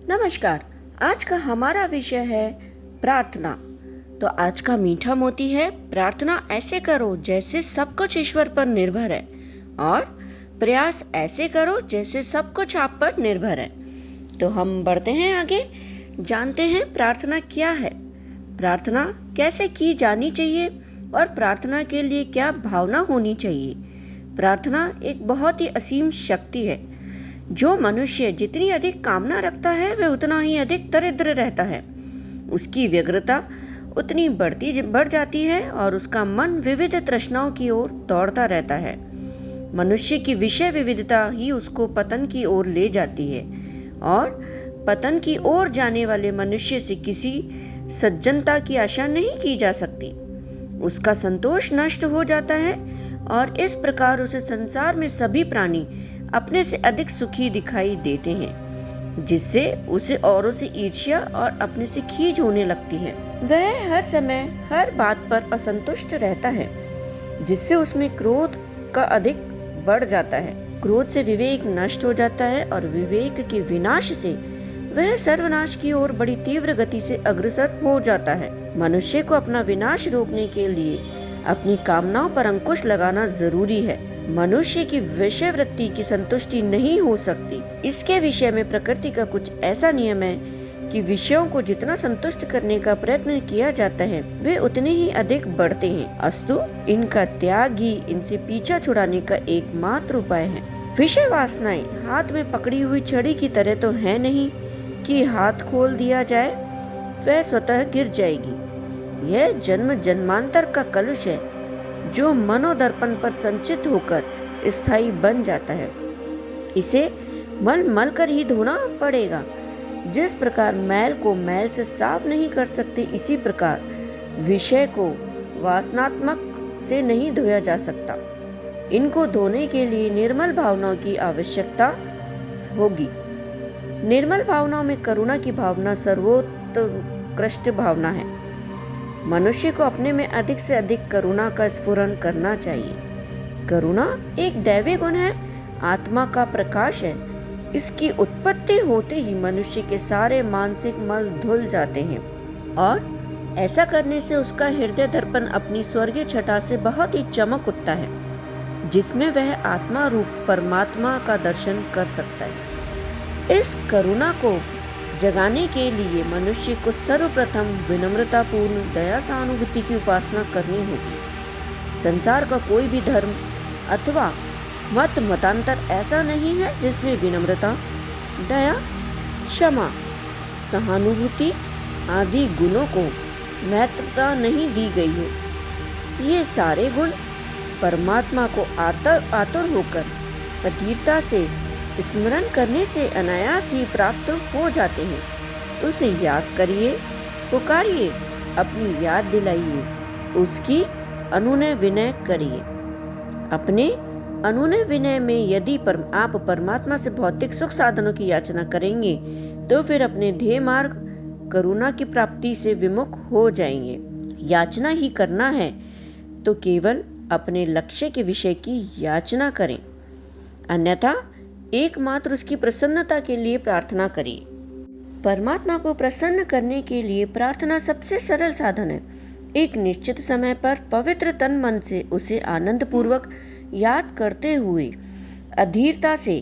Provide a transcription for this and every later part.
नमस्कार। आज का हमारा विषय है प्रार्थना। तो आज का मीठा मोती है, प्रार्थना ऐसे करो जैसे सब कुछ ईश्वर पर निर्भर है, और प्रयास ऐसे करो जैसे सब कुछ आप पर निर्भर है। तो हम बढ़ते हैं आगे, जानते हैं प्रार्थना क्या है, प्रार्थना कैसे की जानी चाहिए और प्रार्थना के लिए क्या भावना होनी चाहिए। प्रार्थना एक बहुत ही असीम शक्ति है। जो मनुष्य जितनी अधिक कामना रखता है वह उतना ही अधिक दरिद्र रहता है। उसकी व्यग्रता उतनी बढ़ जाती है और उसका मन विविध तृष्णाओं की ओर दौड़ता रहता है। मनुष्य की विषय विविधता ही उसको पतन की ओर ले जाती है, और पतन की ओर जाने वाले मनुष्य से किसी सज्जनता की आशा नहीं की जा सकती। उसका संतोष नष्ट हो जाता है और इस प्रकार उसे संसार में सभी प्राणी अपने से अधिक सुखी दिखाई देते हैं, जिससे उसे औरों से ईर्ष्या और अपने से खींच होने लगती है। वह हर समय हर बात पर असंतुष्ट रहता है, जिससे उसमें क्रोध का अधिक बढ़ जाता है। क्रोध से विवेक नष्ट हो जाता है और विवेक के विनाश से वह सर्वनाश की ओर बड़ी तीव्र गति से अग्रसर हो जाता है। मनुष्य को अपना विनाश रोकने के लिए अपनी कामनाओं पर अंकुश लगाना जरूरी है। मनुष्य की विषय वृत्ति की संतुष्टि नहीं हो सकती। इसके विषय में प्रकृति का कुछ ऐसा नियम है कि विषयों को जितना संतुष्ट करने का प्रयत्न किया जाता है वे उतने ही अधिक बढ़ते हैं, अस्तु इनका त्याग ही इनसे पीछा छुड़ाने का एकमात्र उपाय है। विषय वासनाएं हाथ में पकड़ी हुई छड़ी की तरह तो है नहीं कि हाथ खोल दिया जाए वह स्वतः गिर जाएगी। यह जन्म जन्मांतर का कलुष है जो मनोदर्पण पर संचित होकर स्थायी बन जाता है। इसे मल मल कर ही धोना पड़ेगा। जिस प्रकार मैल को मैल से साफ नहीं कर सकते, इसी प्रकार विषय को वासनात्मक से नहीं धोया जा सकता। इनको धोने के लिए निर्मल भावनाओं की आवश्यकता होगी। निर्मल भावनाओं में करुणा की भावना सर्वोत्कृष्ट भावना है। मनुष्य को अपने में अधिक से अधिक करुणा का स्फुरन करना चाहिए। करुणा एक दैवी गुण है, आत्मा का प्रकाश है। इसकी उत्पत्ति होते ही मनुष्य के सारे मानसिक मल धुल जाते हैं, और ऐसा करने से उसका हृदय दर्पण अपनी स्वर्गीय छटा से बहुत ही चमक उठता है, जिसमें वह आत्मा रूप परमात्मा का दर्शन कर सकता है। इस करुणा को जगाने के लिए मनुष्य को सर्वप्रथम विनम्रता पूर्ण दया सहानुभूति की उपासना करनी होगी। संसार का कोई भी धर्म अथवा मतांतर ऐसा नहीं है जिसमें विनम्रता, दया, क्षमा, सहानुभूति आदि गुणों को महत्वता नहीं दी गई हो। ये सारे गुण परमात्मा को आतुर होकर अधीरता से स्मरण करने से अनायास ही प्राप्त हो जाते हैं। उसे याद करिए, पुकारिए, अपनी याद दिलाइए, उसकी अनुनय विनय करिए। अपने अनुनय विनय में यदि आप परमात्मा से भौतिक सुख साधनों की याचना करेंगे तो फिर अपने ध्येय मार्ग करुणा की प्राप्ति से विमुख हो जाएंगे। याचना ही करना है तो केवल अपने लक्ष्य के विषय की याचना करें, अन्यथा एकमात्र उसकी प्रसन्नता के लिए प्रार्थना करिए। परमात्मा को प्रसन्न करने के लिए प्रार्थना सबसे सरल साधन है। एक निश्चित समय पर पवित्र तन मन से उसे आनंद पूर्वक याद करते हुए अधीरता से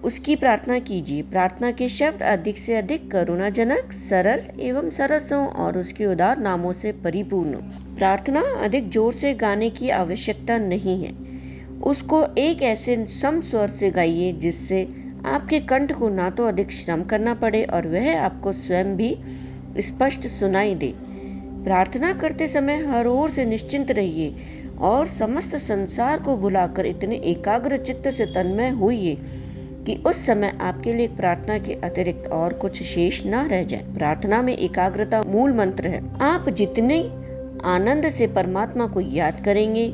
उसकी प्रार्थना कीजिए। प्रार्थना के शब्द अधिक से अधिक करुणाजनक, सरल एवं सरस हों और उसके उदार नामों से परिपूर्ण। प्रार्थना अधिक जोर से गाने की आवश्यकता नहीं है। उसको एक ऐसे सम स्वर से गाइए जिससे आपके कंठ को ना तो अधिक श्रम करना पड़े और वह आपको स्वयं भी स्पष्ट सुनाई दे। प्रार्थना करते समय हर ओर से निश्चिंत रहिए और समस्त संसार को भुलाकर इतने एकाग्र चित्त से तन्मय होइए कि उस समय आपके लिए प्रार्थना के अतिरिक्त और कुछ शेष न रह जाए। प्रार्थना में एकाग्रता मूल मंत्र है। आप जितने आनंद से परमात्मा को याद करेंगे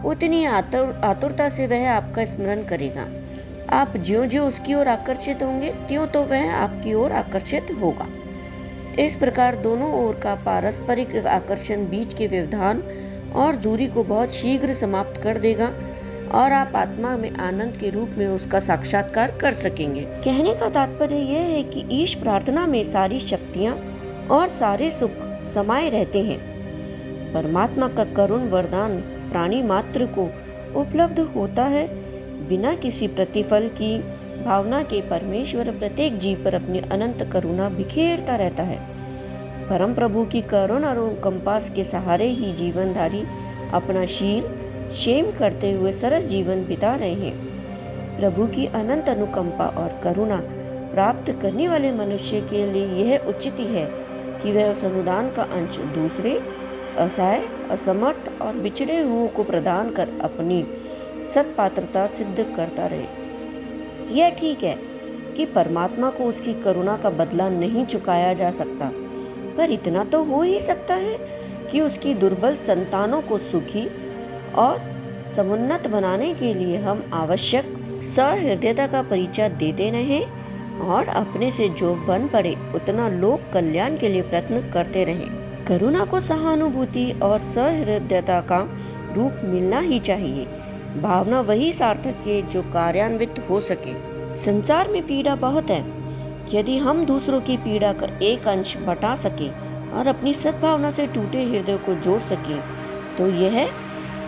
उतनी आतुरता से वह आपका स्मरण करेगा। आप ज्यों-ज्यों उसकी ओर आकर्षित होंगे त्यों तो वह आपकी ओर आकर्षित होगा। इस प्रकार दोनों ओर का पारस्परिक आकर्षण बीच के व्यवधान और दूरी को बहुत शीघ्र समाप्त कर देगा और आप आत्मा में आनंद के रूप में उसका साक्षात्कार कर सकेंगे। कहने का तात्पर्य यह है कि ईश प्रार्थना में सारी शक्तियाँ और सारे सुख समाये रहते हैं। परमात्मा का करुण वरदान प्राणी मात्र को उपलब्ध होता है। बिना किसी प्रतिफल की भावना के परमेश्वर प्रत्येक जीव पर अपनी अनंत करुणा बिखेरता रहता है। परम प्रभु की करुणा और अनुकंपा के सहारे ही जीवनधारी अपना शील क्षेम करते हुए सरस जीवन बिता रहे हैं। प्रभु की अनंत अनुकंपा और करुणा प्राप्त करने वाले मनुष्य के लिए यह उचित ही है कि वह उस अनुदान का अंश दूसरे असहाय, असमर्थ और बिछड़े हुओं को प्रदान कर अपनी सत्पात्रता सिद्ध करता रहे। यह ठीक है कि परमात्मा को उसकी करुणा का बदला नहीं चुकाया जा सकता, पर इतना तो हो ही सकता है कि उसकी दुर्बल संतानों को सुखी और समुन्नत बनाने के लिए हम आवश्यक सहृदयता का परिचय देते रहें और अपने से जो बन पड़े उतना लोक कल्याण के लिए प्रयत्न करते रहें। करुणा को सहानुभूति और सहृदयता का रूप मिलना ही चाहिए। भावना वही सार्थक है जो कार्यान्वित हो सके। संसार में पीड़ा बहुत है। यदि हम दूसरों की पीड़ा का एक अंश बटा सके और अपनी सद्भावना से टूटे हृदय को जोड़ सके तो यह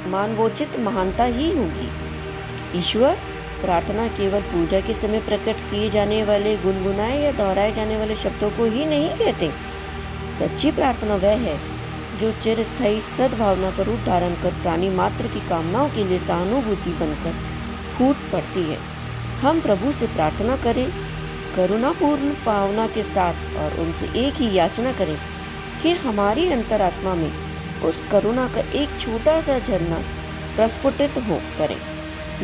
मानवोचित महानता ही होगी। ईश्वर प्रार्थना केवल पूजा के समय प्रकट किए जाने वाले गुनगुनाए या दोहराए जाने वाले शब्दों को ही नहीं कहते। सच्ची प्रार्थना वह है जो चिरस्थायी सद्भावना का रूप धारण कर प्राणी मात्र की कामनाओं के लिए सहानुभूति बनकर फूट पड़ती है। हम प्रभु से प्रार्थना करें करुणापूर्ण भावना के साथ और उनसे एक ही याचना करें कि हमारी अंतरात्मा में उस करुणा का एक छोटा सा झरना प्रस्फुटित हो करें,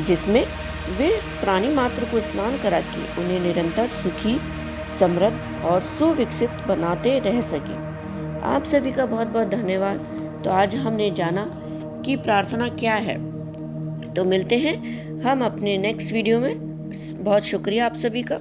जिसमें वे प्राणी मात्र को स्नान करा के उन्हें निरंतर सुखी, समृद्ध और सुविकसित बनाते रह सके। आप सभी का बहुत बहुत धन्यवाद। तो आज हमने जाना कि प्रार्थना क्या है। तो मिलते हैं हम अपने नेक्स्ट वीडियो में। बहुत शुक्रिया आप सभी का।